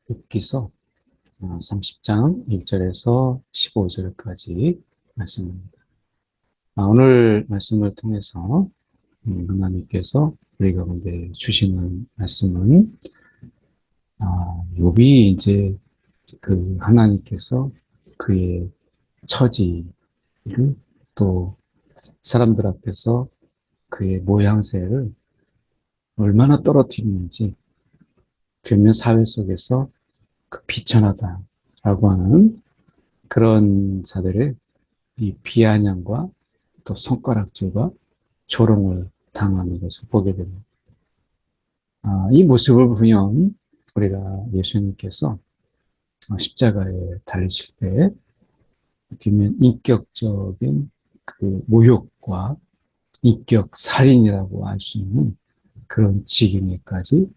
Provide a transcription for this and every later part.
욥기서 30장 1절에서 15절까지 말씀입니다. 오늘 말씀을 통해서 하나님께서 우리 가운데 주시는 말씀은 욥이 이제 그 하나님께서 그의 처지를 또 사람들 앞에서 그의 모양새를 얼마나 떨어뜨리는지 뒷면 사회 속에서 그 비천하다라고 하는 그런 자들의 이 비아냥과 또 손가락질과 조롱을 당하는 것을 보게 됩니다. 이 모습을 보면 우리가 예수님께서 십자가에 달리실 때 어쩌면 인격적인 그 모욕과 인격 살인이라고 할 수 있는 그런 지경에까지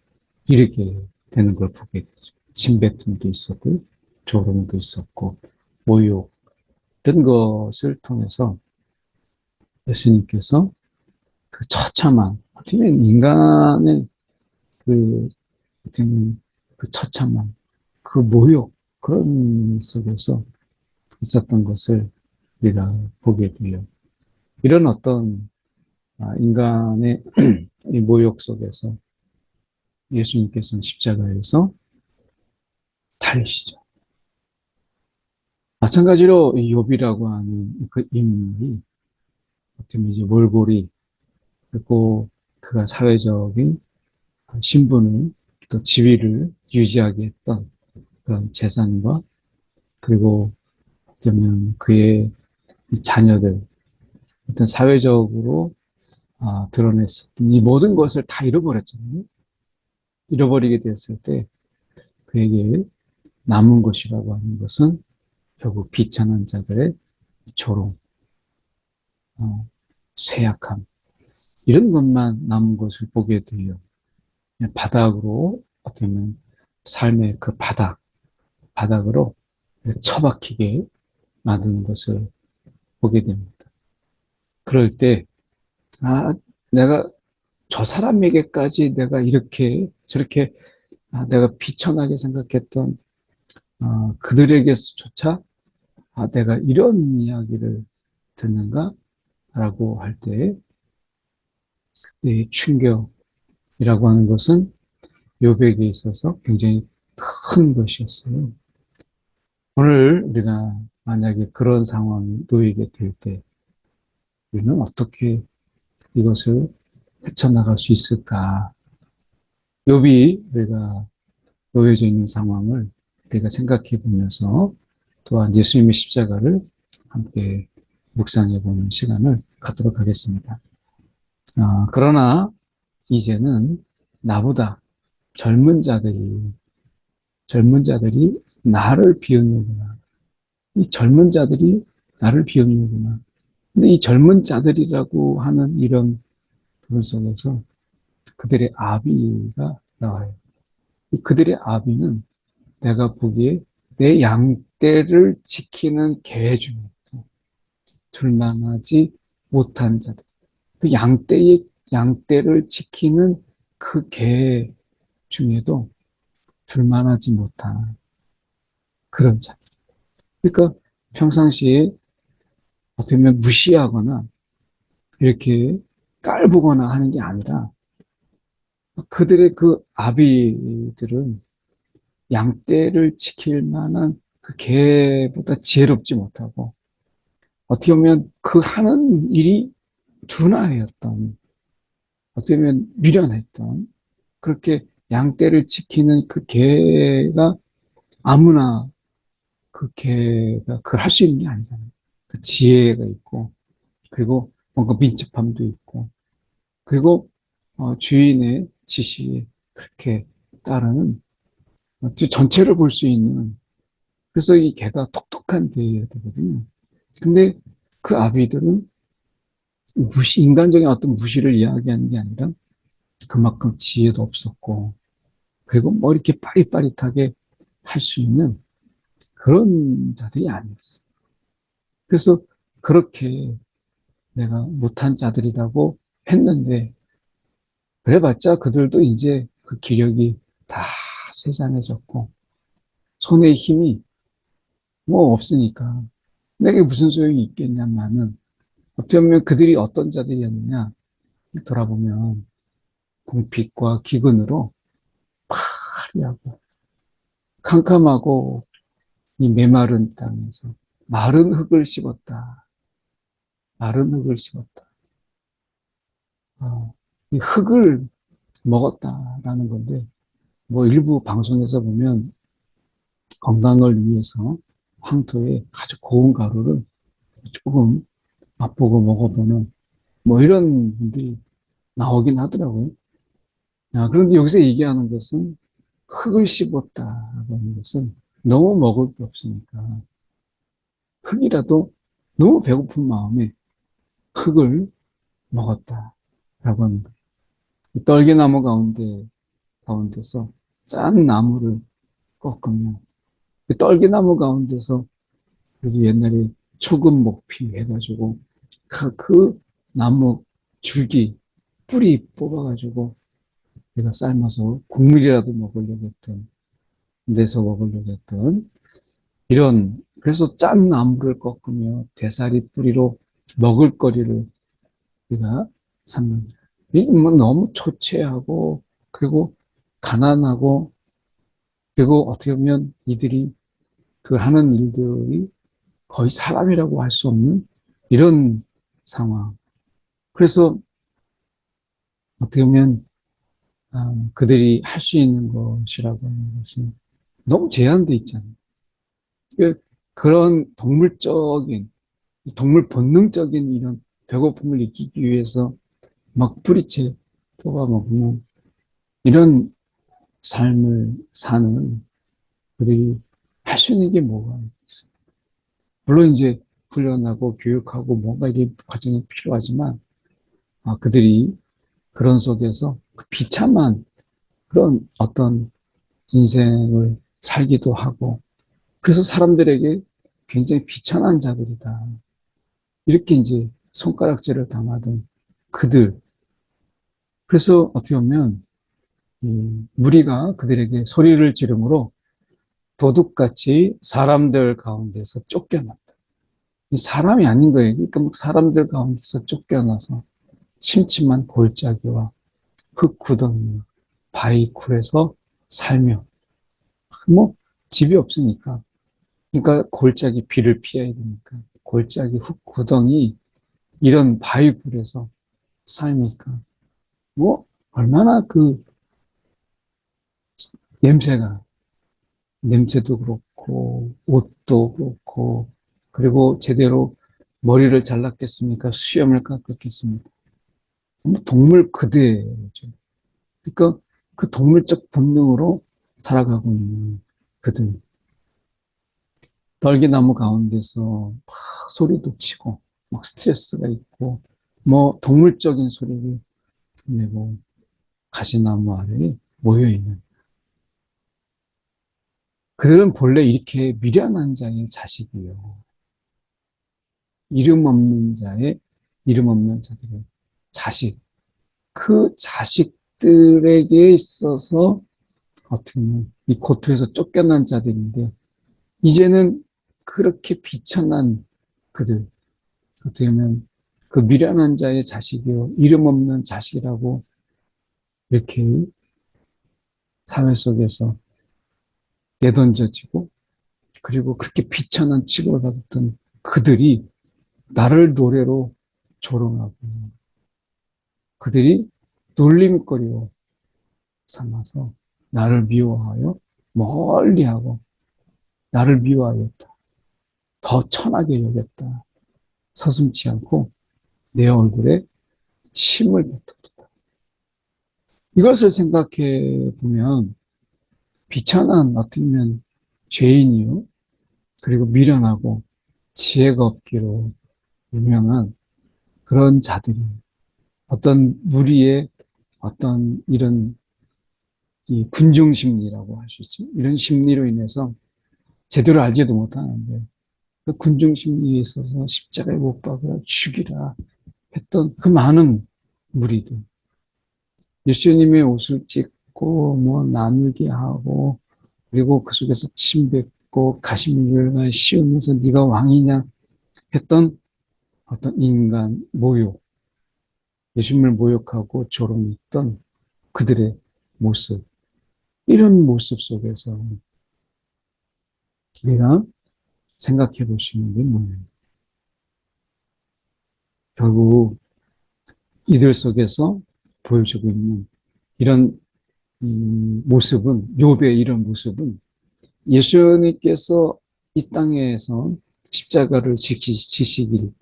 이르게 되는 걸 보게 되죠. 침뱉음도 있었고 조롱도 있었고 모욕 이런 것을 통해서 예수님께서 그 처참한 어떻게 보면 인간의 그 어떻게 보면 그 처참한 그 모욕 그런 속에서 있었던 것을 우리가 보게 돼요. 이런 어떤 인간의 이 모욕 속에서 예수님께서는 십자가에서 달리시죠. 마찬가지로 이 욥이라고 하는 그 인물이 어떻게 보면 이제 몰골이 그리고 그가 사회적인 신분을 또 지위를 유지하게 했던 그런 재산과 그리고 어쩌면 그의 자녀들 어떤 사회적으로 드러냈었던 이 모든 것을 다 잃어버렸잖아요. 잃어버리게 되었을 때 그에게 남은 것이라고 하는 것은 결국 비천한 자들의 조롱, 쇠약함 이런 것만 남은 것을 보게 돼요. 바닥으로 어쩌면 삶의 그 바닥으로 처박히게 만드는 것을 보게 됩니다. 그럴 때 내가 저 사람에게까지 내가 이렇게 저렇게 내가 비천하게 생각했던 그들에게조차 내가 이런 이야기를 듣는가? 라고 할 때 그때의 충격이라고 하는 것은 욥에게 있어서 굉장히 큰 것이었어요. 오늘 우리가 만약에 그런 상황에 놓이게 될 때 우리는 어떻게 이것을 헤쳐나갈 수 있을까? 욥이 우리가 놓여져 있는 상황을 우리가 생각해 보면서 또한 예수님의 십자가를 함께 묵상해 보는 시간을 갖도록 하겠습니다. 그러나 이제는 나보다 젊은 자들이 나를 비웃는구나. 이 젊은 자들이 나를 비웃는구나. 근데 이 젊은 자들이라고 하는 이런 부분 속에서 그들의 아비가 나와요. 그들의 아비는 내가 보기에 내 양떼를 지키는 개 중에서 둘만하지 못한 자들. 그 양떼를 지키는 그 개 중에도 둘만하지 못한 그런 자들. 그러니까 평상시에 어떻게 보면 무시하거나 이렇게 깔보거나 하는 게 아니라 그들의 그 아비들은 양떼를 지킬 만한 그 개보다 지혜롭지 못하고 어떻게 보면 그 하는 일이 둔하였던 어떻게 보면 미련했던 그렇게 양떼를 지키는 그 개가 아무나 그 개가 그걸 할 수 있는 게 아니잖아요. 그 지혜가 있고 그리고 뭔가 민첩함도 있고 그리고 주인의 지시에 그렇게 따르는 전체를 볼 수 있는 그래서 이 개가 똑똑한 개여야 되거든요. 근데 그 아비들은 인간적인 어떤 무시를 이야기하는 게 아니라 그만큼 지혜도 없었고 그리고 뭐 이렇게 빠릿빠릿하게 할 수 있는 그런 자들이 아니었어요. 그래서 그렇게 내가 못한 자들이라고 했는데 그래봤자 그들도 이제 그 기력이 다 쇠잔해졌고 손에 힘이 뭐 없으니까 내게 무슨 소용이 있겠냐마는 어떻게 보면 그들이 어떤 자들이었느냐 돌아보면 궁핍과 기근으로 파리하고 캄캄하고 이 메마른 땅에서 마른 흙을 씹었다. 마른 흙을 씹었다. 이 흙을 먹었다라는 건데 뭐 일부 방송에서 보면 건강을 위해서 황토에 아주 고운 가루를 조금 맛보고 먹어보는 뭐 이런 분들이 나오긴 하더라고요. 그런데 여기서 얘기하는 것은 흙을 씹었다라고 하는 것은 너무 먹을 게 없으니까 흙이라도 너무 배고픈 마음에 흙을 먹었다라고 하는 거예요. 떨기나무 가운데서 짠 나무를 꺾으면 떨기나무 가운데서 그래서 옛날에 초금 목피 해가지고 그 나무 줄기 뿌리 뽑아가지고 내가 삶아서 국물이라도 먹으려고 했던 내서 먹으려고 했던 이런 그래서 짠 나무를 꺾으며 대사리 뿌리로 먹을거리를 우리가 삼는 이게 뭐 너무 초췌하고 그리고 가난하고 그리고 어떻게 보면 이들이 그 하는 일들이 거의 사람이라고 할 수 없는 이런 상황. 그래서 어떻게 보면 그들이 할 수 있는 것이라고 하는 것이 너무 제한돼 있잖아요. 그런 동물 본능적인 이런 배고픔을 느끼기 위해서 막 뿌리채 뽑아 먹으면 이런 삶을 사는 그들이 할 수 있는 게 뭐가 있어요. 물론 이제 훈련하고 교육하고 뭔가 이게 과정이 필요하지만 그들이 그런 속에서 그 비참한 그런 어떤 인생을 살기도 하고 그래서 사람들에게 굉장히 비천한 자들이다. 이렇게 이제 손가락질을 당하던 그들. 그래서 어떻게 보면 무리가 그들에게 소리를 지르므로 도둑같이 사람들 가운데서 쫓겨났다. 이 사람이 아닌 거예요. 그러니까 사람들 가운데서 쫓겨나서 침침한 골짜기와 흙구덩이, 바위굴에서 살며 뭐 집이 없으니까 그러니까 골짜기 비를 피해야 되니까 골짜기 흙구덩이 이런 바위굴에서 삶이니까 뭐 얼마나 그 냄새가 냄새도 그렇고 옷도 그렇고 그리고 제대로 머리를 잘랐겠습니까? 수염을 깎았겠습니까? 동물 그대로죠. 그러니까 그 동물적 본능으로 살아가고 있는 그들. 떨기나무 가운데서 막 소리도 치고 막 스트레스가 있고 뭐 동물적인 소리를 내고 가시나무 아래에 모여있는 그들은 본래 이렇게 미련한 자의 자식이요. 이름 없는 자들의 자식. 그 자식들에게 있어서 어떻게 보면 이 고토에서 쫓겨난 자들인데 이제는 그렇게 비천한 그들 어떻게 보면 그 미련한 자의 자식이요 이름 없는 자식이라고 이렇게 사회 속에서 내던져지고 그리고 그렇게 비천한 취급을 받았던 그들이 나를 노래로 조롱하고 그들이 놀림거리로 삼아서 나를 미워하여 멀리하고 나를 미워하였다. 더 천하게 여겼다. 서슴지 않고 내 얼굴에 침을 뱉었다. 이것을 생각해 보면 비천한 어떻게 보면 죄인이요. 그리고 미련하고 지혜가 없기로 유명한 그런 자들이 어떤 무리의 어떤 이런 이 군중 심리라고 할 수 있죠. 이런 심리로 인해서 제대로 알지도 못하는데 그 군중 심리에 있어서 십자가에 못 박으라 죽이라 했던 그 많은 무리들. 예수님의 옷을 찢고 뭐 나누게 하고 그리고 그 속에서 침 뱉고 가시밀을 씌우면서 네가 왕이냐 했던 어떤 인간 모욕, 예수님을 모욕하고 조롱했던 그들의 모습, 이런 모습 속에서 우리가 생각해 볼 수 있는 게 뭐예요? 결국 이들 속에서 보여주고 있는 이런 모습은, 욥의 이런 모습은 예수님께서 이 땅에서 십자가를 지실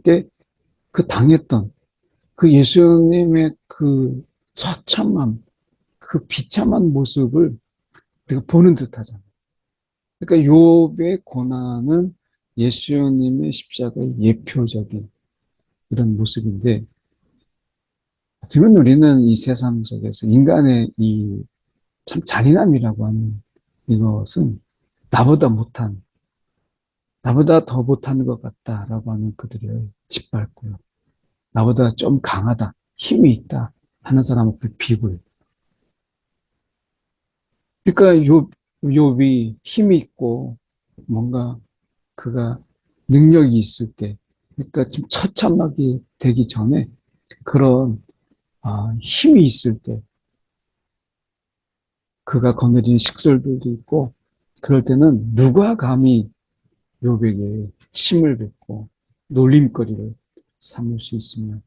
때 그 당했던 그 예수님의 그 처참함, 그 비참한 모습을 우리가 보는 듯 하잖아요. 그러니까 욥의 고난은 예수님의 십자가의 예표적인 이런 모습인데, 어쩌면 우리는 이 세상 속에서 인간의 이 참 잔인함이라고 하는 이것은 나보다 못한, 나보다 더 못한 것 같다라고 하는 그들을 짓밟고요. 나보다 좀 강하다, 힘이 있다 하는 사람 앞에 비굴. 그러니까 욥이 힘이 있고 뭔가 그가 능력이 있을 때, 그러니까 좀 처참하게 되기 전에 그런 힘이 있을 때 그가 거느리는 식솔들도 있고, 그럴 때는 누가 감히 욥에게 침을 뱉고 놀림거리를 삼을 수 있으며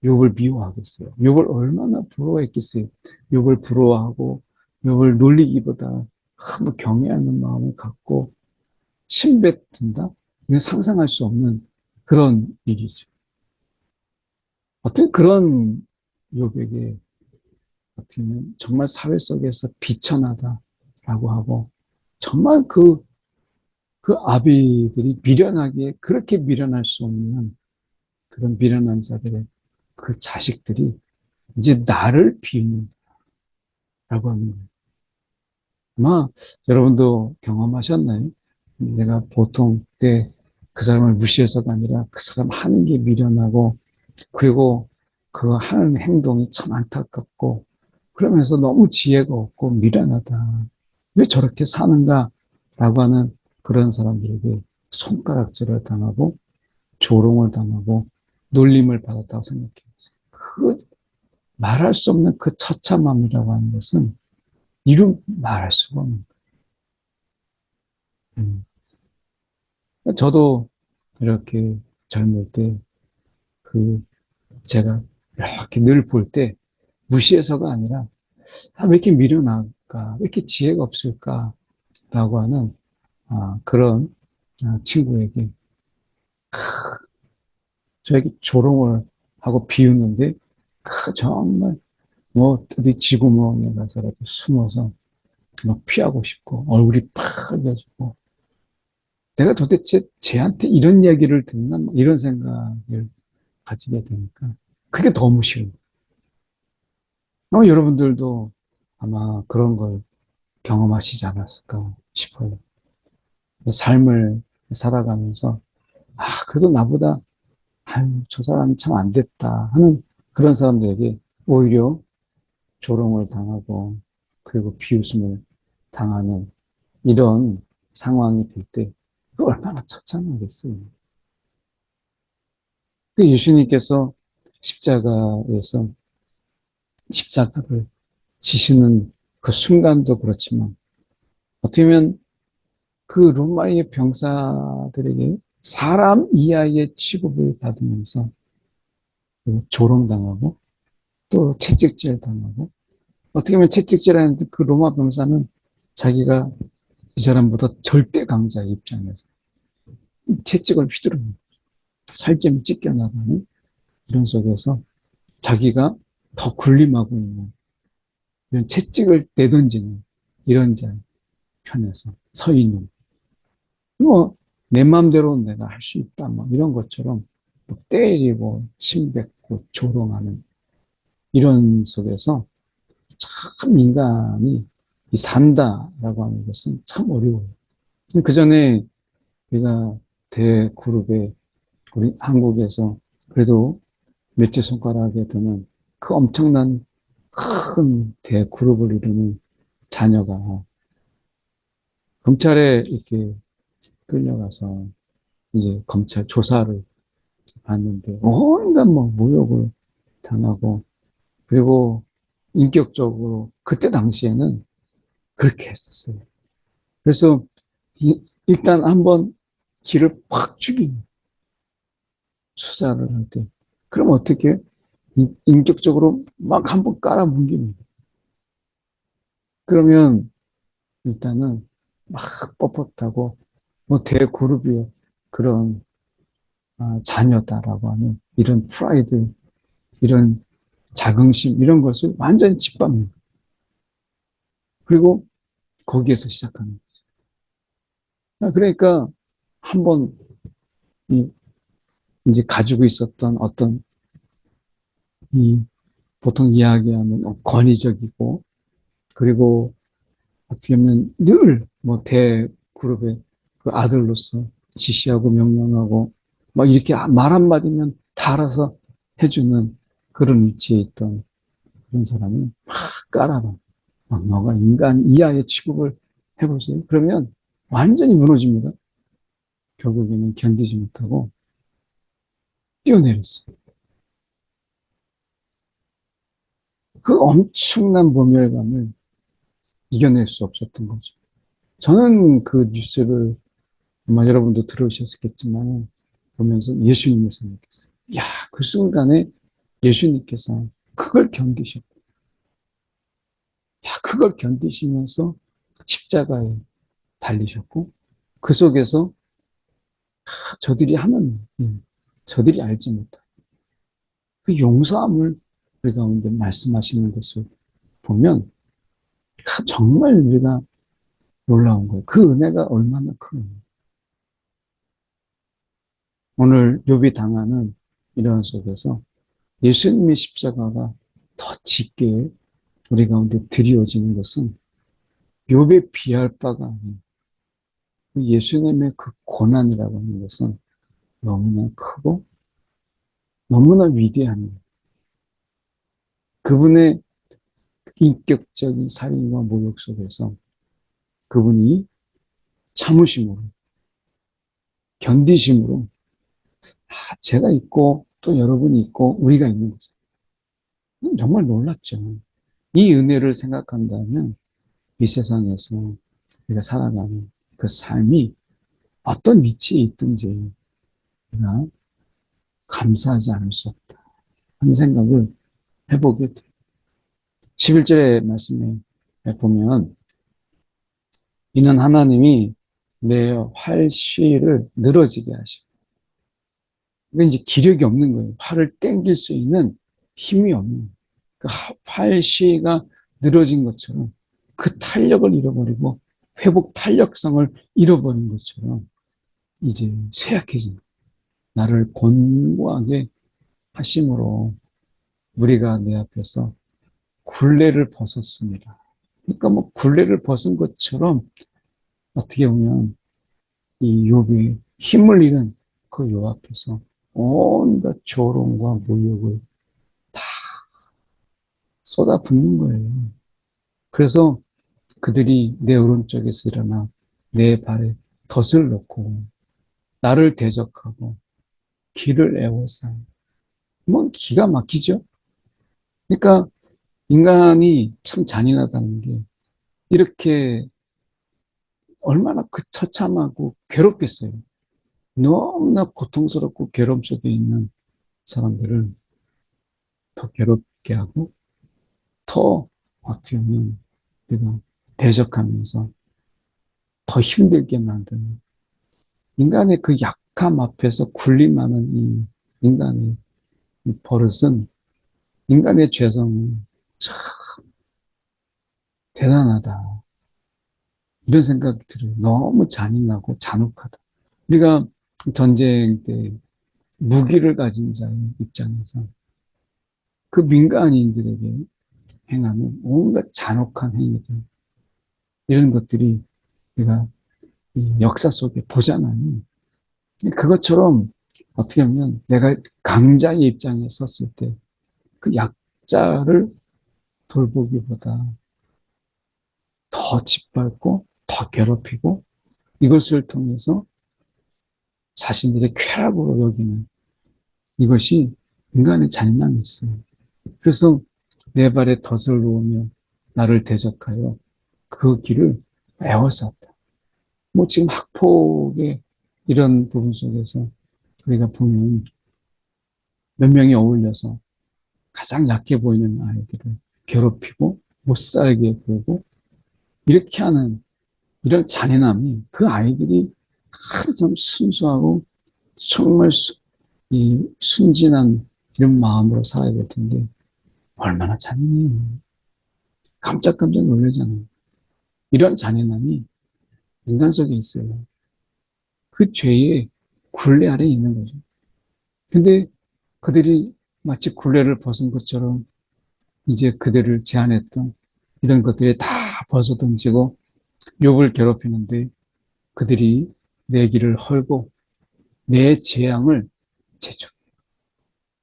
욥을 미워하겠어요. 욥을 얼마나 부러워했겠어요. 욥을 부러워하고 욥을 놀리기보다 너무 경외하는 마음을 갖고 침뱉는다? 이건 상상할 수 없는 그런 일이죠. 어떤 그런 욥에게 어떻게 보면 정말 사회 속에서 비천하다라고 하고, 정말 그 아비들이 미련하게 그렇게 미련할 수 없는 그런 미련한 자들의 그 자식들이 이제 나를 비웃는다라고 하는 거예요. 아마 여러분도 경험하셨나요? 내가 보통 때 그 사람을 무시해서가 아니라 그 사람 하는 게 미련하고, 그리고 그 하는 행동이 참 안타깝고, 그러면서 너무 지혜가 없고 미련하다. 왜 저렇게 사는가? 라고 하는 그런 사람들에게 손가락질을 당하고 조롱을 당하고 놀림을 받았다고 생각해요. 그 말할 수 없는 그 처참함이라고 하는 것은 이루 말할 수가 없는 거예요. 저도 이렇게 젊을 때 그 제가 이렇게 늘 볼 때 무시해서가 아니라 왜 이렇게 미련할까? 왜 이렇게 지혜가 없을까? 라고 하는 그런 친구에게 저에게 조롱을 하고 비웃는데, 정말 뭐 어디 쥐구멍에 가서라도 숨어서 막 피하고 싶고 얼굴이 빨개지고, 내가 도대체 쟤한테 이런 얘기를 듣나 이런 생각을 가지게 되니까 그게 너무 싫은 거예요. 여러분들도 아마 그런 걸 경험하시지 않았을까 싶어요. 삶을 살아가면서 그래도 나보다 아유, 저 사람이 참 안 됐다 하는 그런 사람들에게 오히려 조롱을 당하고 그리고 비웃음을 당하는 이런 상황이 될 때, 그 얼마나 처참하겠어요. 그 예수님께서 십자가에서 십자가를 지시는 그 순간도 그렇지만, 어떻게 보면 그 로마의 병사들에게 사람 이하의 취급을 받으면서 조롱당하고 또 채찍질 당하고, 어떻게 보면 채찍질하는데 그 로마 병사는 자기가 이 사람보다 절대 강자의 입장에서 채찍을 휘두르는, 살점이 찢겨나가는 이런 속에서 자기가 더 군림하고 있는 이런 채찍을 내던지는 이런 자 편에서 서 있는, 뭐 내 마음대로 내가 할 수 있다 뭐 이런 것처럼 뭐 때리고 침뱉고 조롱하는 이런 속에서 참 인간이 산다라고 하는 것은 참 어려워요. 그 전에 우리가 대그룹에 우리 한국에서 그래도 몇째 손가락에 드는 그 엄청난 큰 대그룹을 이루는 자녀가 경찰에 이렇게 끌려가서 이제 검찰 조사를 받는데 온갖 뭐 모욕을 당하고 그리고 인격적으로 그때 당시에는 그렇게 했었어요. 그래서 일단 한번 기를 확 죽이는 수사를 할 때 그럼 어떻게 인격적으로 막 한번 깔아뭉깁니다. 그러면 일단은 막 뻣뻣하고 뭐 대그룹이요. 그런 자녀다라고 하는 이런 프라이드, 이런 자긍심 이런 것을 완전히 짓밟는 그리고 거기에서 시작하는 거죠. 그러니까 한번 이제 가지고 있었던 어떤 이 보통 이야기하는 권위적이고 그리고 어떻게 보면 늘 뭐 대그룹의 그 아들로서 지시하고 명령하고 막 이렇게 말 한마디면 다 알아서 해주는 그런 위치에 있던 그런 사람이 막 깔아봐. 너가 인간 이하의 취급을 해보세요. 그러면 완전히 무너집니다. 결국에는 견디지 못하고 뛰어내렸어요. 그 엄청난 모멸감을 이겨낼 수 없었던 거죠. 저는 그 뉴스를 아마 여러분도 들으셨겠지만 보면서 예수님을 생각했어요. 야, 그 순간에 예수님께서 그걸 견디셨고, 야, 그걸 견디시면서 십자가에 달리셨고, 그 속에서 저들이 하는, 저들이 알지 못한 그 용서함을 우리 가운데 말씀하시는 것을 보면 정말 우리가 놀라운 거예요. 그 은혜가 얼마나 큰 오늘 욥이 당하는 이런 속에서 예수님의 십자가가 더 짙게 우리 가운데 드리워지는 것은 욥에 비할 바가 아닌 예수님의 그 고난이라고 하는 것은 너무나 크고 너무나 위대한 것. 그분의 인격적인 살인과 모욕 속에서 그분이 참으심으로 견디심으로 제가 있고 또 여러분이 있고 우리가 있는 거죠. 정말 놀랍죠. 이 은혜를 생각한다면 이 세상에서 우리가 살아가는 그 삶이 어떤 위치에 있든지 우리가 감사하지 않을 수 없다 하는 생각을 해보게 돼요. 11절의 말씀에 보면 이는 하나님이 내 활시를 늘어지게 하시고 그러니까 이제 기력이 없는 거예요. 활을 땡길 수 있는 힘이 없는 거예요. 그 활시가 늘어진 것처럼 그 탄력을 잃어버리고 회복 탄력성을 잃어버린 것처럼 이제 쇠약해진 거예요. 나를 곤고하게 하심으로 우리가 내 앞에서 굴레를 벗었습니다. 그러니까 뭐 굴레를 벗은 것처럼 어떻게 보면 이 욥이 힘을 잃은 그 욥 앞에서 온갖 조롱과 모욕을 다 쏟아붓는 거예요. 그래서 그들이 내 오른쪽에서 일어나 내 발에 덫을 놓고 나를 대적하고 길을 애워싸. 뭐 기가 막히죠. 그러니까 인간이 참 잔인하다는 게 이렇게 얼마나 그 처참하고 괴롭겠어요. 너무나 고통스럽고 괴로움 속에 있는 사람들을 더 괴롭게 하고 더 어떻게 보면 우리가 대적하면서 더 힘들게 만드는 인간의 그 약함 앞에서 군림하는 이 인간의 이 버릇은 인간의 죄성은 참 대단하다. 이런 생각이 들어요. 너무 잔인하고 잔혹하다. 우리가 전쟁 때 무기를 가진 자의 입장에서 그 민간인들에게 행하는 온갖 잔혹한 행위들, 이런 것들이 우리가 이 역사 속에 보잖아요. 그것처럼 어떻게 하면 내가 강자의 입장에 섰을 때 그 약자를 돌보기보다 더 짓밟고 더 괴롭히고 이것을 통해서 자신들의 쾌락으로 여기는 이것이 인간의 잔인함이 있어요. 그래서 내 발에 덫을 놓으며 나를 대적하여 그 길을 에워쌌다. 뭐 지금 학폭의 이런 부분 속에서 우리가 보면 몇 명이 어울려서 가장 약해 보이는 아이들을 괴롭히고 못 살게 굴고 이렇게 하는 이런 잔인함이 그 아이들이 아주 참 순수하고 정말 이 순진한 이런 마음으로 살아야 될 텐데 얼마나 잔인해요. 깜짝깜짝 놀라잖아요. 이런 잔인함이 인간 속에 있어요. 그 죄의 굴레 아래에 있는 거죠. 근데 그들이 마치 굴레를 벗은 것처럼 이제 그들을 제한했던 이런 것들이 다 벗어던지고 욥을 괴롭히는데 그들이 내 길을 헐고 내 재앙을 재촉.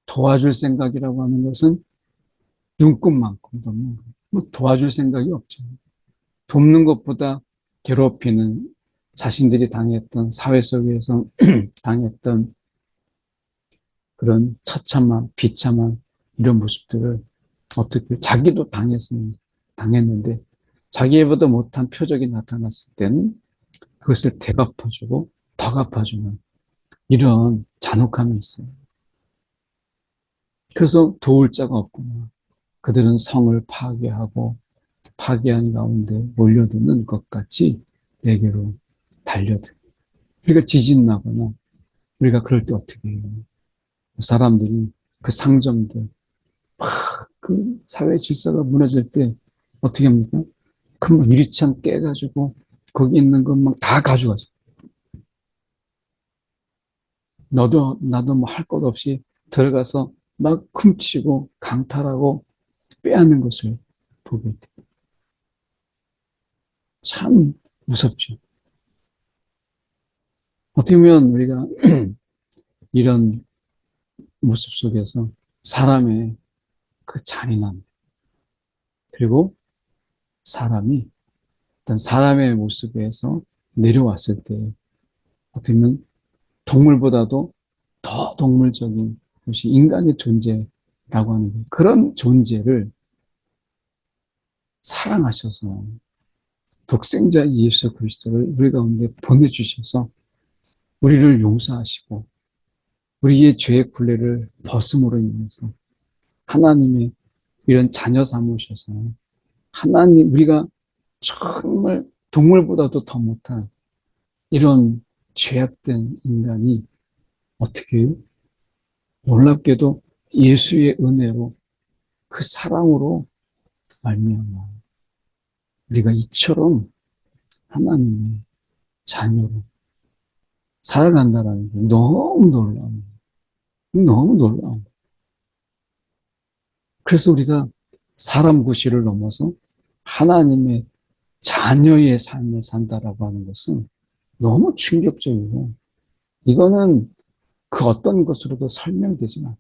도와줄 생각이라고 하는 것은 눈꽃만큼 돕는 거예요. 뭐 도와줄 생각이 없죠. 돕는 것보다 괴롭히는 자신들이 당했던 사회 속에서 당했던 그런 처참한 비참한 이런 모습들을 어떻게 자기도 당했는데 자기보다 못한 표적이 나타났을 때는 그것을 되갚아주고 더 갚아주는 이런 잔혹함이 있어요. 그래서 도울 자가 없구나. 그들은 성을 파괴하고 파괴한 가운데 몰려드는 것 같이 내게로 달려들. 우리가 지진 나거나 우리가 그럴 때 어떻게 해요? 사람들이 그 상점들, 그 사회 질서가 무너질 때 어떻게 합니까? 그 유리창 깨가지고 거기 있는 것 막 다 가져가죠. 너도 나도 뭐 할 것 없이 들어가서 막 훔치고 강탈하고 빼앗는 것을 보게 돼. 참 무섭죠. 어떻게 보면 우리가 이런 모습 속에서 사람의 그 잔인함, 그리고 사람이 어떤 사람의 모습에서 내려왔을 때 어떻게 보면 동물보다도 더 동물적인 것이 인간의 존재라고 하는 거예요. 그런 존재를 사랑하셔서 독생자 예수 그리스도를 우리 가운데 보내주셔서 우리를 용서하시고 우리의 죄의 굴레를 벗음으로 인해서 하나님의 이런 자녀 삼으셔서 하나님 우리가 정말 동물보다도 더 못한 이런 죄악된 인간이 어떻게 놀랍게도 예수의 은혜로 그 사랑으로 말미암아 우리가 이처럼 하나님의 자녀로 살아간다라는 게 너무 놀라운 너무 놀라운 그래서 우리가 사람 구실을 넘어서 하나님의 자녀의 삶을 산다라고 하는 것은 너무 충격적이고 이거는 그 어떤 것으로도 설명되지 않아요.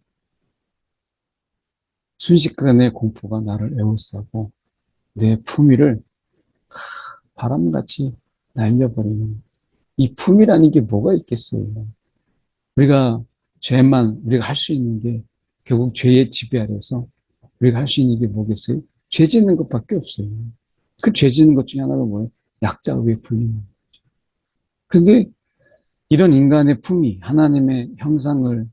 순식간에 공포가 나를 에워싸고 내 품위를 바람같이 날려버리는 이 품이라는 게 뭐가 있겠어요. 우리가 죄만 우리가 할 수 있는 게 결국 죄의 지배 아래서 우리가 할 수 있는 게 뭐겠어요? 죄 짓는 것밖에 없어요. 그 죄 짓는 것 중에 하나가 뭐예요? 약자의 불리는 거죠. 그런데 이런 인간의 품위, 하나님의 형상을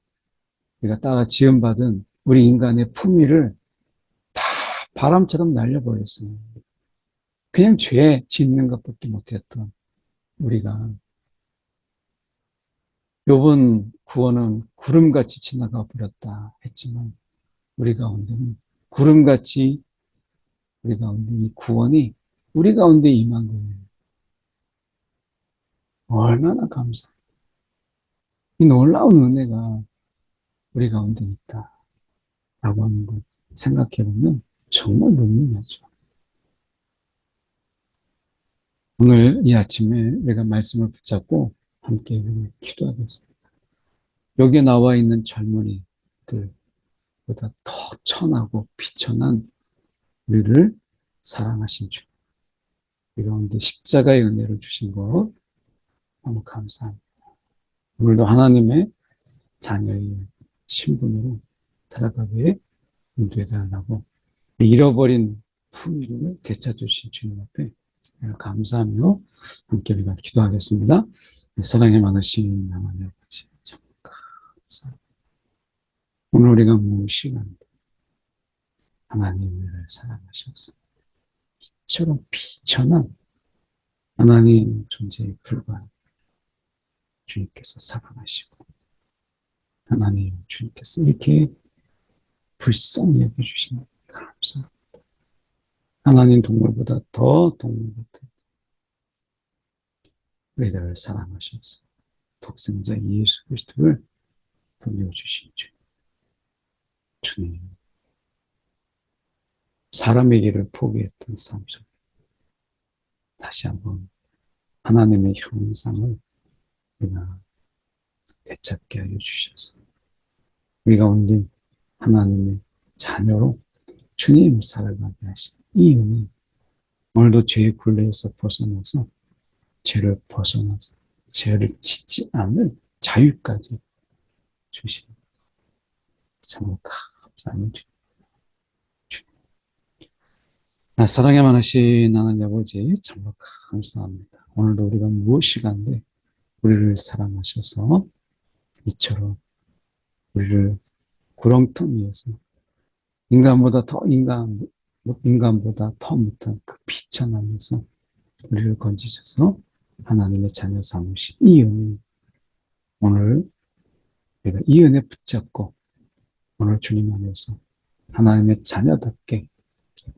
우리가 따라 지음받은 우리 인간의 품위를 다 바람처럼 날려버렸어요. 그냥 죄 짓는 것밖에 못했던 우리가 욥은 구원은 구름같이 지나가 버렸다 했지만 우리 가운데는 구름같이 우리 가운데 이 구원이 우리 가운데 임한 거예요. 얼마나 감사해요. 이 놀라운 은혜가 우리 가운데 있다라고 하는 걸 생각해보면 정말 눈물이 나죠. 오늘 이 아침에 내가 말씀을 붙잡고 함께 기도하겠습니다. 여기에 나와 있는 젊은이들보다 더 천하고 비천한 우리를 사랑하신 주, 우리 가운데 십자가의 은혜를 주신 것 너무 감사합니다. 오늘도 하나님의 자녀의 신분으로 살아가기에 인도해 달라고 잃어버린 품위를 되찾으신 주님 앞에 감사하며 함께 우리가 기도하겠습니다. 사랑에 많으신 하나님 아버지, 참 감사합니다. 오늘 우리가 모은 시간 하나님을 사랑하셔서 이처럼 비천한 하나님 존재에 불과한 주님께서 사랑하시고 하나님 주님께서 이렇게 불쌍히 여겨주시니 감사합니다. 하나님 동물보다 더 동물 같은 우리들을 사랑하셔서 독생자 예수 그리스도를 보내주신 주님. 사람의 길을 포기했던 삶 속에 다시 한번 하나님의 형상을 우리가 되찾게 하여 주셔서 우리가 온전히 하나님의 자녀로 주님 살아가게 하신 이 은혜, 오늘도 죄의 굴레에서 벗어나서 죄를 벗어나서 죄를 짓지 않을 자유까지 주신 참 감사합니다. 사랑에 많으신 하나님 아버지 정말 감사합니다. 오늘도 우리가 무엇이간데 우리를 사랑하셔서 이처럼 우리를 구렁텅이에서 인간보다 더 못한 그 비천함에서 우리를 건지셔서 하나님의 자녀 삼으신 이 은혜, 오늘 우리가 이 은혜 붙잡고 오늘 주님 안에서 하나님의 자녀답게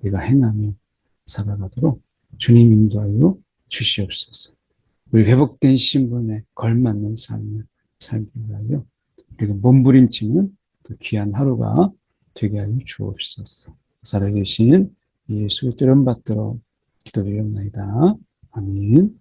우리가 행하며 살아가도록 주님 인도하여 주시옵소서. 우리 회복된 신분에 걸맞는 삶을 살기 위하여 우리가 몸부림치는 그 귀한 하루가 되게 하여 주옵소서. 살아계신 예수 이름 받들어 기도드리옵나이다. 아멘.